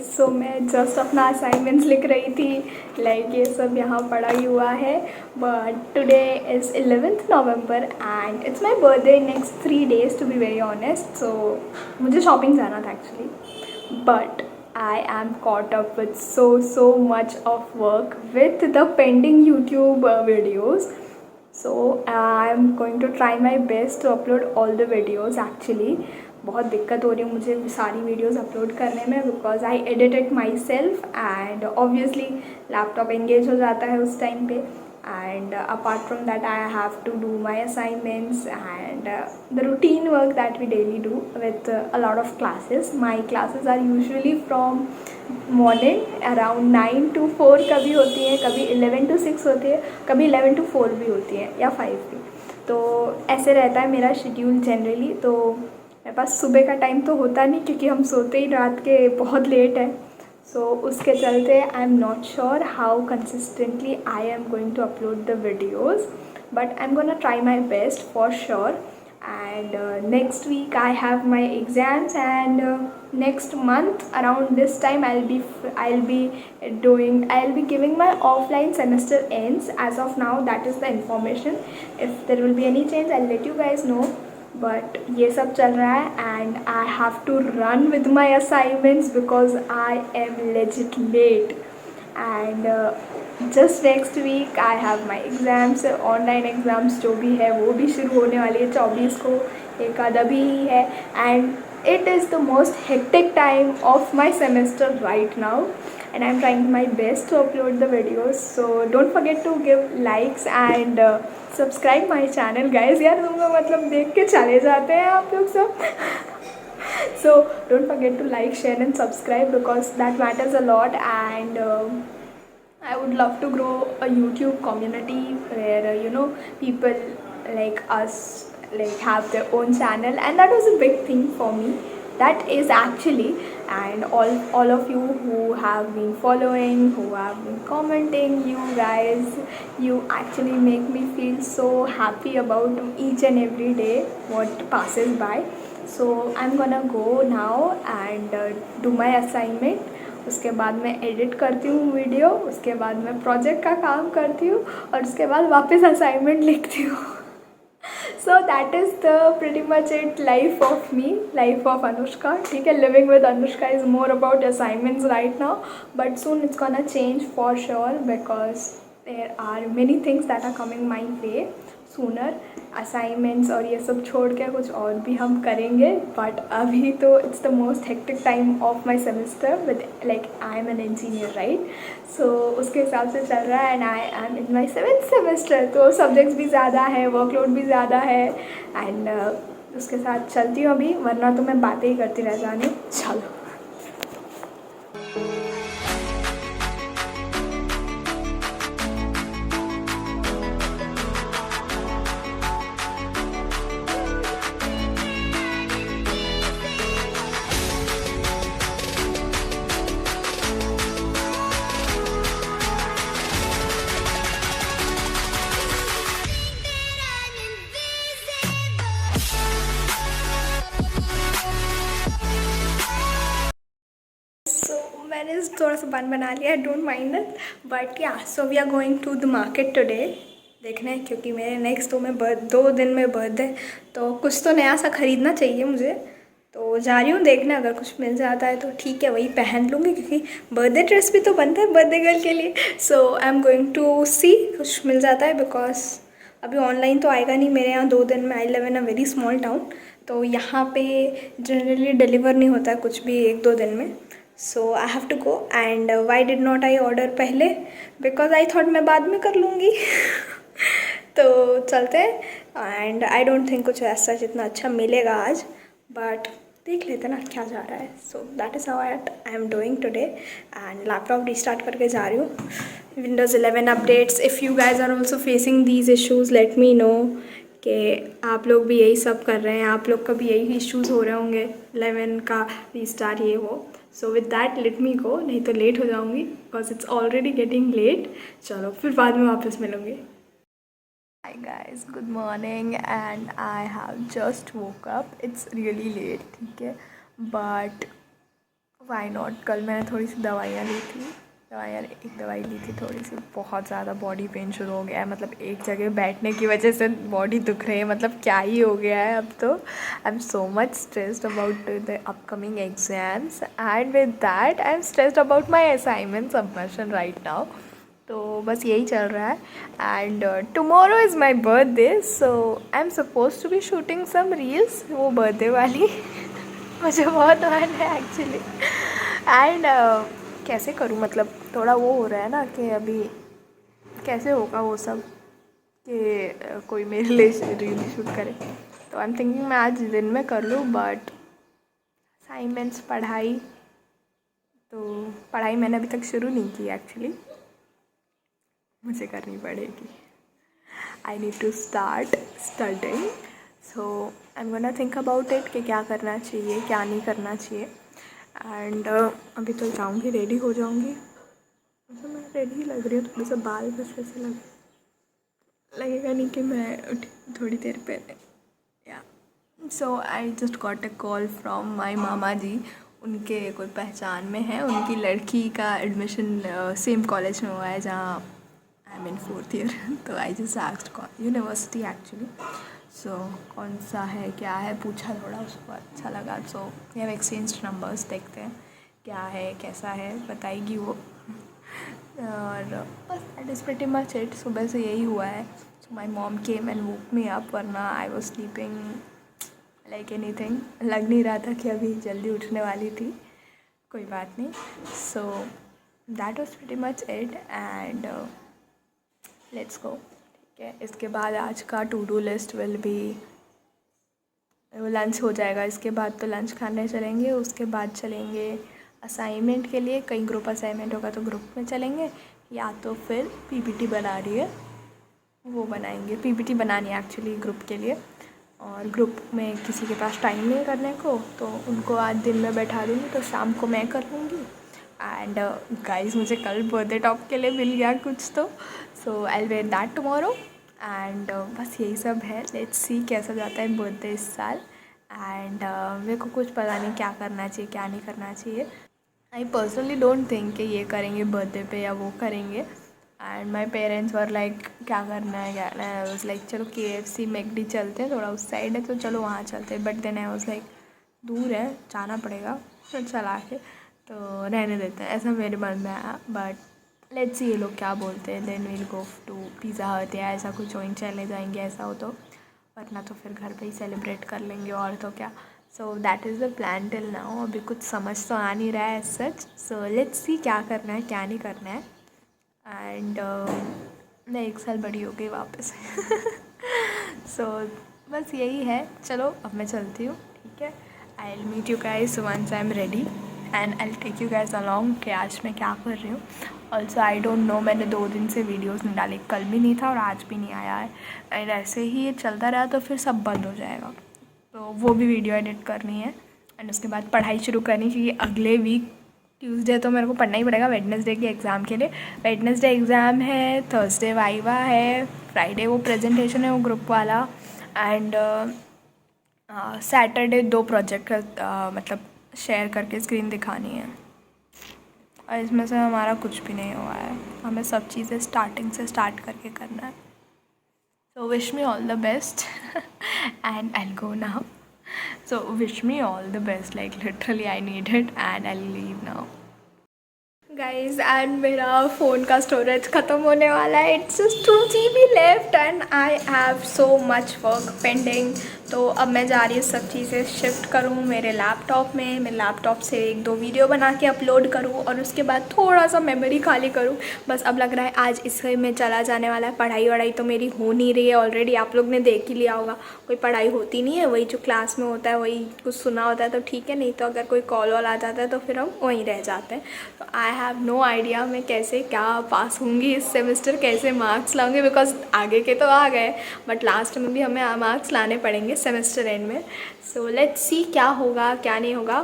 Guys, सो मैं just अपना assignments लिख रही थी। लाइक ये सब यहाँ पड़ा ही हुआ है। But today is 11th November and it's my birthday next 3 days to be very honest. So मुझे शॉपिंग जाना था actually, but I am caught up with so much of work with the pending YouTube videos. So I am going to try my best to upload all the videos actually. बहुत दिक्कत हो रही है मुझे सारी videos upload करने में because I edit it myself and obviously laptop engage हो जाता है उस टाइम पे। And apart from that I have to do my assignments and the routine work that we daily do with a lot of classes. My classes are usually from morning around 9 to 4 कभी होती हैं, कभी 11 to 6 होती है, कभी 11 to 4 भी होती हैं या 5 भी। तो ऐसे रहता है मेरा शेड्यूल जनरली। तो मेरे पास सुबह का टाइम तो होता नहीं क्योंकि हम सोते ही रात के बहुत लेट है। सो उसके चलते I am not sure how consistently I am going to upload the videos, but I am gonna try my best for sure. And next week I have my exams, and next month around this time I'll be giving my offline semester ends. As of now, that is the information. If there will be any change, I'll let you guys know. But ये सब चल रहा है and I have to run with my assignments because I am legit late. And just next week I have my exams, online exams जो भी है वो भी शुरू होने वाली है 24 को, एक आधा भी ही है। And it is the most hectic time of my semester right now and I'm trying my best to upload the videos. So don't forget to give likes and subscribe my channel guys. यार तुम लोग मतलब देख के चले जाते हैं आप लोग सब so don't forget to like, share and subscribe because that matters a lot. And I would love to grow a YouTube community where people like us like have their own channel, and that was a big thing for me. That is actually, and all of you who have been following, who have been commenting, you guys, you actually make me feel so happy about each and every day what passes by. So I'm gonna go now and do my assignment. उसके बाद मैं edit करती हूँ video, उसके बाद मैं project का काम करती हूँ और उसके बाद वापस असाइनमेंट लिखती हूँ। So that is the pretty much it life of me, life of Anushka. ठीक है, living with Anushka is more about assignments right now, but soon it's gonna change for sure because there are many things that are coming my way sooner. Assignments और ये सब छोड़ के कुछ और भी हम करेंगे, बट अभी तो it's the most hectic time of my semester with like I am an engineer right. So उसके हिसाब से चल रहा है and I am in my 7th semester. तो सब्जेक्ट्स भी ज़्यादा है, वर्कलोड भी ज़्यादा है एंड उसके साथ चलती हूँ अभी, वरना तो मैं बातें ही करती रह जानी। चलो मैंने थोड़ा सा बन बना लिया, don't mind it, but yeah so we are going to the market today. देखना है क्योंकि मेरे नेक्स्ट 2 दिन में बर्थडे, तो कुछ तो नया सा ख़रीदना चाहिए मुझे। तो जा रही हूँ देखना, अगर कुछ मिल जाता है तो ठीक है वही पहन लूँगी क्योंकि बर्थडे ड्रेस भी तो बनता है बर्थडे गर्ल के लिए। सो आई एम गोइंग टू सी कुछ मिल जाता है बिकॉज अभी ऑनलाइन तो आएगा नहीं मेरे यहाँ 2 दिन में। I live in a very small town, तो यहाँ पे जनरली डिलीवर नहीं होता है कुछ भी 1-2 दिन में। So I have to go and why did not I order पहले, बिकॉज आई थॉट मैं बाद में कर लूँगी तो चलते हैं एंड आई डोंट थिंक कुछ ऐसा जितना अच्छा मिलेगा आज, बट देख लेते ना क्या जा रहा है। So that is how I am doing today and laptop restart करके जा रही हूँ। Windows 11 updates, if you guys are also facing these issues let me know कि आप लोग भी यही सब कर रहे हैं, आप लोग का भी यही इश्यूज़ हो रहे होंगे 11 का रिस्टार्ट ये वो। So with that let me go, नहीं तो लेट हो जाऊँगी because it's already getting late. चलो फिर बाद में वापस मिलूँगी। Hi guys, good morning and I have just woke up. It's really late, ठीक है, but वाई नॉट। कल मैंने थोड़ी सी दवाइयाँ ली थी, एक दवाई ली थी थोड़ी सी, बहुत ज़्यादा बॉडी पेन शुरू हो गया है। मतलब एक जगह बैठने की वजह से बॉडी दुख रही है, मतलब क्या ही हो गया है अब तो। I am so much stressed about the upcoming exams and with that I am stressed about my assignment submission right now. तो बस यही चल रहा है। And tomorrow is my birthday, so I am suppose to be shooting some reels, वो birthday वाली मुझे बहुत मन है एक्चुअली। एंड कैसे करूँ, मतलब थोड़ा वो हो रहा है ना कि अभी कैसे होगा वो सब कि कोई मेरे लिए रील शूट करे। तो आई एम थिंकिंग मैं आज दिन में कर लूँ, बट असाइनमेंट्स, पढ़ाई, तो पढ़ाई मैंने अभी तक शुरू नहीं की एक्चुअली, मुझे करनी पड़ेगी। I need to start studying, so I am gonna think about it कि क्या करना चाहिए क्या नहीं करना चाहिए। एंड अभी तो जाऊँगी, रेडी हो जाऊँगी। मतलब मैं रेडी लग रही हूँ, थोड़ा सा बाल बस ऐसे लगेगा नहीं कि मैं उठी थोड़ी देर पहले। या so I just got a call from my mama ji. उनके कोई पहचान में है, उनकी लड़की का एडमिशन सेम कॉलेज में हुआ है जहाँ आई एम इन 4th ईयर। तो I just asked university actually, so कौन सा है क्या है पूछा, थोड़ा उसको अच्छा लगा। So we have exchange numbers, देखते हैं क्या है कैसा है, बताएगी वो। और बस that is pretty much it. सुबह से यही हुआ है। So my mom came and woke me up, वरना I was sleeping like anything. लग नहीं रहा था कि अभी जल्दी उठने वाली थी, कोई बात नहीं। So that was pretty much it and let's go. ठीक है, इसके बाद आज का to do list will be, lunch हो जाएगा, इसके बाद तो लंच खाने चलेंगे, उसके बाद चलेंगे असाइनमेंट के लिए। कहीं ग्रुप असाइनमेंट होगा तो ग्रुप में चलेंगे, या तो फिर पीपीटी बना रही है वो बनाएंगे। पीपीटी बनानी है एक्चुअली ग्रुप के लिए, और ग्रुप में किसी के पास टाइम नहीं करने को, तो उनको आज दिन में बैठा दूँगी, तो शाम को मैं कर लूँगी। एंड गाइस मुझे कल बर्थडे टॉप के लिए मिल गया कुछ, तो so I will wear that tomorrow. And बस यही सब है। लेट्स सी कैसा जाता है बर्थडे इस साल। एंड मेरे को कुछ पता नहीं क्या करना चाहिए क्या नहीं करना चाहिए। आई पर्सनली डोंट थिंक कि ये करेंगे बर्थडे पे या वो करेंगे। And my parents were like क्या करना है क्या करना है। आई वॉज लाइक चलो KFC मैकडी चलते हैं, थोड़ा उस साइड है तो चलो वहाँ चलते हैं। But then I was like दूर है, जाना पड़ेगा, फिर चला के तो रहने देते हैं, ऐसा मेरे मन में आया। बट लेट्स सी ये लोग क्या बोलते हैं। Then we'll go to Pizza Hut या ऐसा कुछ वहीं चले जाएंगे, ऐसा हो तो, वरना तो फिर घर पे ही सेलिब्रेट कर लेंगे और तो क्या। सो that is the plan till now. अभी कुछ समझ तो आ नहीं रहा है as such, so let's see क्या करना है क्या नहीं करना है। एंड मैं 1 साल बड़ी हो गई वापस। सो बस यही है। चलो अब मैं चलती हूँ, ठीक है। I will meet you guys once I am ready and I will take you guys along कि आज मैं क्या कर रही हूँ। ऑल्सो आई डोंट नो, मैंने 2 दिन से वीडियोस नहीं डाली, कल भी नहीं था और आज भी नहीं आया है। एंड ऐसे ही ये चलता रहा तो फिर सब बंद हो जाएगा, तो वो भी वीडियो एडिट करनी है। एंड उसके बाद पढ़ाई शुरू करनी चाहिए अगले वीक। ट्यूसडे तो मेरे को पढ़ना ही पड़ेगा वेडनेसडे के एग्ज़ाम के लिए। वेडनेसडे एग्ज़ाम है, थर्सडे वाइवा है, फ्राइडे वो प्रेजेंटेशन है वो ग्रुप वाला, एंड सैटरडे 2 प्रोजेक्ट मतलब शेयर करके स्क्रीन दिखानी है। और इसमें से हमारा कुछ भी नहीं हुआ है, हमें सब चीज़ें स्टार्टिंग से स्टार्ट करके करना है। So wish me all the best and I'll go now. So wish me all the best, like literally I need it, and I'll leave now. Guys and मेरा फ़ोन का स्टोरेज ख़त्म होने वाला है। It's just 2 GB left and I have so much work pending. तो अब मैं जा रही हूँ सब चीज़ें शिफ्ट करूँ मेरे लैपटॉप में, मैं लैपटॉप से 1-2 वीडियो बना के अपलोड करूँ और उसके बाद थोड़ा सा मेमोरी खाली करूँ। बस अब लग रहा है आज इससे में चला जाने वाला है। पढ़ाई वढ़ाई तो मेरी हो नहीं रही है, ऑलरेडी आप लोग ने देख ही लिया होगा। कोई पढ़ाई होती नहीं है, वही जो क्लास में होता है वही कुछ सुना होता है तो ठीक है, नहीं तो अगर कोई कॉल वॉल आ जाता है तो फिर हम वहीं रह जाते हैं। तो आई हैव नो आइडिया मैं कैसे क्या पास होंगी इस सेमेस्टर, कैसे मार्क्स लाऊंगी, बिकॉज आगे के तो आ गए बट लास्ट में भी हमें मार्क्स लाने पड़ेंगे सेमेस्टर एंड में। सो लेट्स सी क्या होगा क्या नहीं होगा।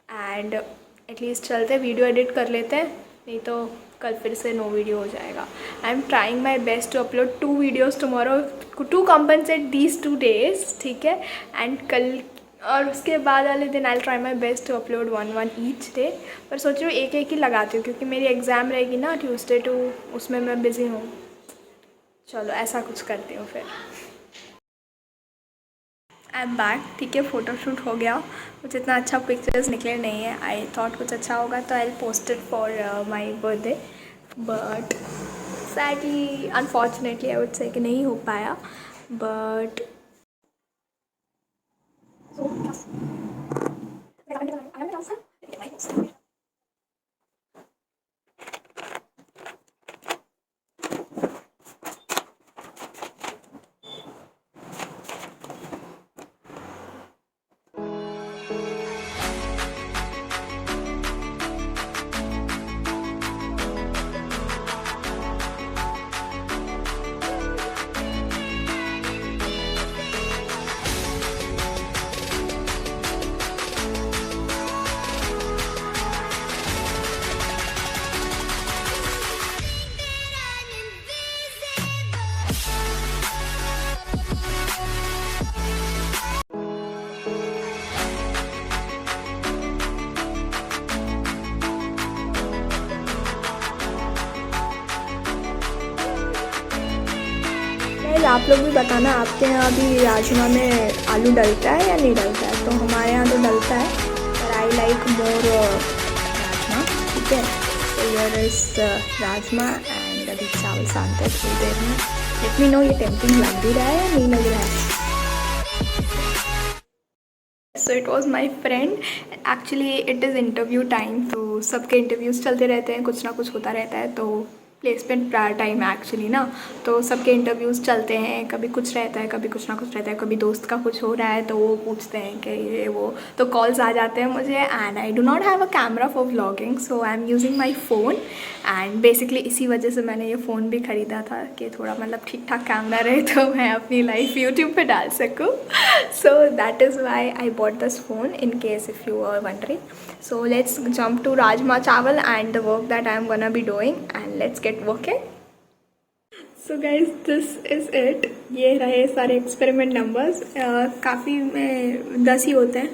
एंड एटलीस्ट चलते वीडियो एडिट कर लेते हैं, नहीं तो कल फिर से नो वीडियो हो जाएगा। I am trying my best to upload 2 videos tomorrow to compensate these 2 days, ठीक है। एंड कल और उसके बाद वाले दिन I try my best to upload 1 each day, पर सोच रही हूँ एक एक ही लगाती हूँ क्योंकि मेरी एग्ज़ाम रहेगी ना ट्यूसडे टू, उसमें मैं बिज़ी हूँ। चलो ऐसा कुछ करती हूँ फिर। I am back. ठीक है, फ़ोटोशूट हो गया, कुछ इतना अच्छा पिक्चर्स निकले नहीं है। आई थॉट कुछ अच्छा होगा तो I post it for my birthday, but sadly unfortunately I would say कि नहीं हो पाया। बट आप लोग भी बताना आपके यहाँ भी राजमा में आलू डलता है या नहीं डलता है। तो हमारे यहाँ तो डलता है, पर आई लाइक मोर राजमा। ठीक है, तो हियर इज राजमा एंड अभी चावल सानते हैं थोड़ी देर में। लेट मी नो ये टेम्पटिंग लग भी रहा है या नहीं लग रहा है। So it was my friend. Actually it is interview time, तो सबके इंटरव्यूज़ चलते रहते हैं, कुछ ना कुछ होता रहता है। तो प्लेसमेंट टाइम है एक्चुअली ना, तो सबके इंटरव्यूज़ चलते हैं, कभी कुछ रहता है, कभी कुछ ना कुछ रहता है, कभी दोस्त का कुछ हो रहा है तो वो पूछते हैं कि ये वो, तो कॉल्स आ जाते हैं मुझे। And I do not have a camera for vlogging, so I am using my phone. And basically इसी वजह से मैंने ये फ़ोन भी ख़रीदा था कि थोड़ा मतलब ठीक ठाक कैमरा रहे तो मैं अपनी लाइफ यूट्यूब पे डाल सकूँ। So that is why I bought this phone, in case if you are wondering. So let's jump to Rajma Chawal and the work that I am gonna be doing, and let's get working. So guys, this is it. ये रहे सारे experiment numbers. काफ़ी में 10 ही होते हैं,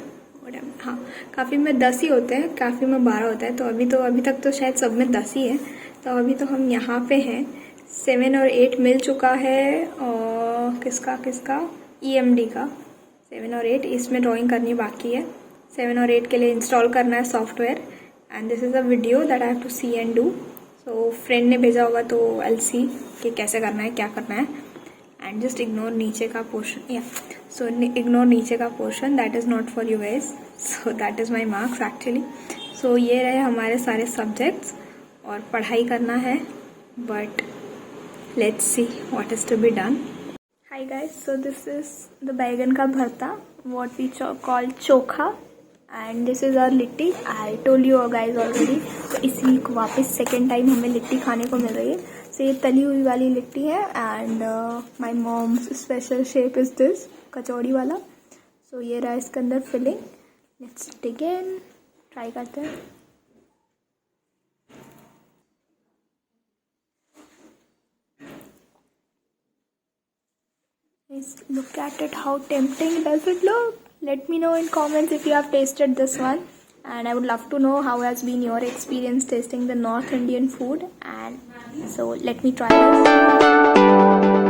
हाँ काफ़ी में 10 ही होते हैं, काफ़ी में 12 होता है। तो अभी तक तो शायद सब में 10 ही है। तो अभी तो हम यहाँ पे हैं। 7 और 8 मिल चुका है, और किसका EMD का 7 और 8, इसमें ड्राइंग करनी बाकी है। 7 और 8 के लिए इंस्टॉल करना है software, and this is a video that I have to see and do. So friend ने भेजा होगा तो आई विल सी कि कैसे करना है, क्या करना है। एंड जस्ट इग्नोर नीचे का पोर्शन, या सो इग्नोर नीचे का portion, that is not for you guys. So that is my marks actually. So ये रहे हमारे सारे सब्जेक्ट्स, और पढ़ाई करना है, but let's see what is to be done. Hi guys, so this is the baingan का bharta, what we call chokha, and this is our litti. I told you guys already. तो इस वीक वापस सेकेंड टाइम हमें लिट्टी खाने को मिल रही है। सो ये तली हुई वाली लिट्टी है, and my mom's special shape is this kachori वाला। सो ये रहा इसके अंदर filling. Let's dig in, try करते हैं। Look at it, how tempting does it look? Let me know in comments if you have tasted this one, and I would love to know how has been your experience tasting the North Indian food. And so let me try this.